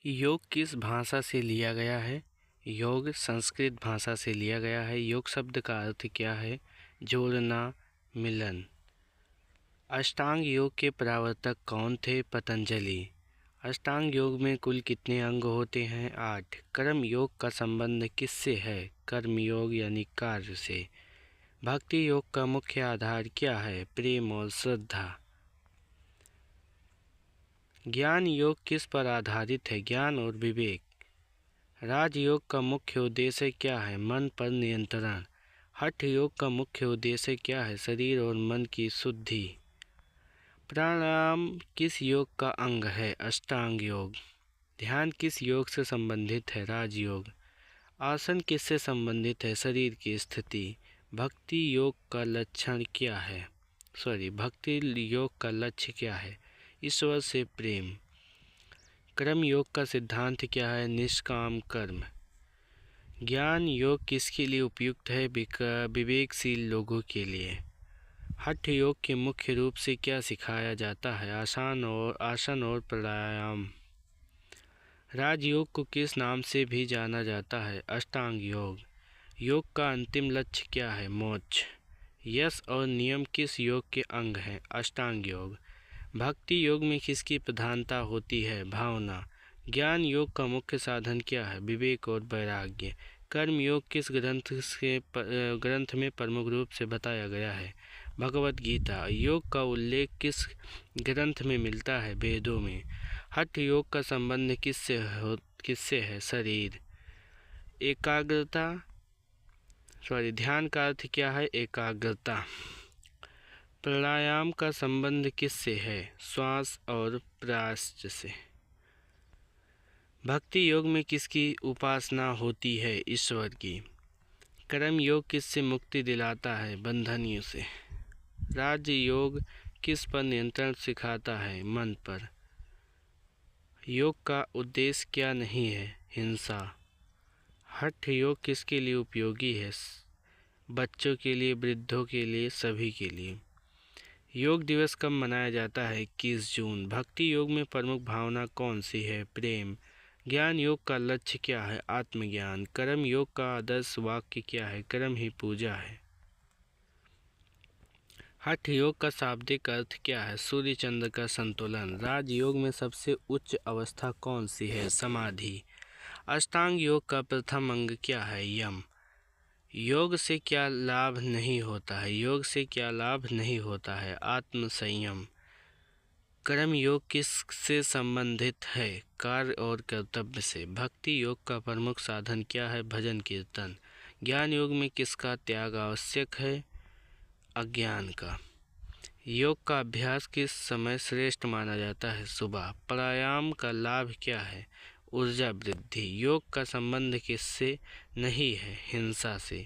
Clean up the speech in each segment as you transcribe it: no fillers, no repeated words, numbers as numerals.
योग किस भाषा से लिया गया है? योग संस्कृत भाषा से लिया गया है। योग शब्द का अर्थ क्या है? जोड़ना, मिलन। अष्टांग योग के प्रवर्तक कौन थे? पतंजलि। अष्टांग योग में कुल कितने अंग होते हैं? 8। कर्म योग का संबंध किससे है? कर्मयोग यानी कार्य से। भक्ति योग का मुख्य आधार क्या है? प्रेम और श्रद्धा। ज्ञान योग किस पर आधारित है? ज्ञान और विवेक। राजयोग का मुख्य उद्देश्य क्या है? मन पर नियंत्रण। हठ योग का मुख्य उद्देश्य क्या है? शरीर और मन की शुद्धि। प्राणायाम किस योग का अंग है? अष्टांग योग। ध्यान किस योग से संबंधित है? राजयोग। आसन किससे संबंधित है? शरीर की स्थिति। भक्ति योग का लक्षण क्या है? भक्ति योग का लक्ष्य क्या है? ईश्वर से प्रेम। कर्म योग का सिद्धांत क्या है? निष्काम कर्म। ज्ञान योग किसके लिए उपयुक्त है? विवेकशील लोगों के लिए। हठ योग के मुख्य रूप से क्या सिखाया जाता है? आसन और प्राणायाम। राजयोग को किस नाम से भी जाना जाता है? अष्टांग योग। योग का अंतिम लक्ष्य क्या है? मोक्ष। यश और नियम किस योग के अंग हैं? अष्टांग योग। भक्ति योग में किसकी प्रधानता होती है? भावना। ज्ञान योग का मुख्य साधन क्या है? विवेक और वैराग्य। कर्म योग किस ग्रंथ में प्रमुख रूप से बताया गया है? भगवत गीता। योग का उल्लेख किस ग्रंथ में मिलता है? वेदों में। हठ योग का संबंध किससे है? शरीर। ध्यान का अर्थ क्या है? एकाग्रता। प्राणायाम का संबंध किससे है? श्वास और प्राणायाम से। भक्ति योग में किसकी उपासना होती है? ईश्वर की। कर्म योग किससे मुक्ति दिलाता है? बंधनियों से। राज योग किस पर नियंत्रण सिखाता है? मन पर। योग का उद्देश्य क्या नहीं है? हिंसा। हठ योग किसके लिए उपयोगी है? बच्चों के लिए, वृद्धों के लिए, सभी के लिए। योग दिवस कब मनाया जाता है? 21 जून। भक्ति योग में प्रमुख भावना कौन सी है? प्रेम। ज्ञान योग का लक्ष्य क्या है? आत्मज्ञान। कर्म योग का आदर्श वाक्य क्या है? कर्म ही पूजा है। हठ योग का शाब्दिक अर्थ क्या है? सूर्य चंद्र का संतुलन। राजयोग में सबसे उच्च अवस्था कौन सी है? समाधि। अष्टांग योग का प्रथम अंग क्या है? यम। योग से क्या लाभ नहीं होता है? योग से क्या लाभ नहीं होता है? आत्म संयम। कर्म योग किससे संबंधित है? कार्य और कर्तव्य से। भक्ति योग का प्रमुख साधन क्या है? भजन कीर्तन। ज्ञान योग में किसका त्याग आवश्यक है? अज्ञान का। योग का अभ्यास किस समय श्रेष्ठ माना जाता है? सुबह। प्राणायाम का लाभ क्या है? ऊर्जा वृद्धि। योग का संबंध किससे नहीं है? हिंसा से।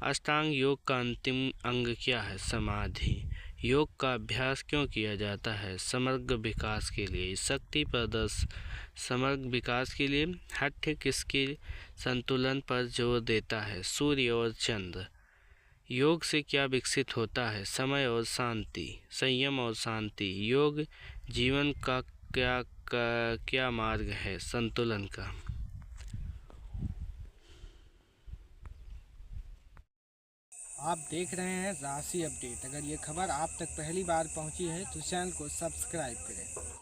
अष्टांग योग का अंतिम अंग क्या है? समाधि। योग का अभ्यास क्यों किया जाता है? समग्र विकास के लिए। शक्ति समग्र विकास के लिए। हठ किसके संतुलन पर जोर देता है? सूर्य और चंद्र। योग से क्या विकसित होता है? समय और शांति, संयम और शांति। योग जीवन का क्या मार्ग है? संतुलन का। आप देख रहे हैं राशि अपडेट। अगर ये खबर आप तक पहली बार पहुंची है तो चैनल को सब्सक्राइब करें।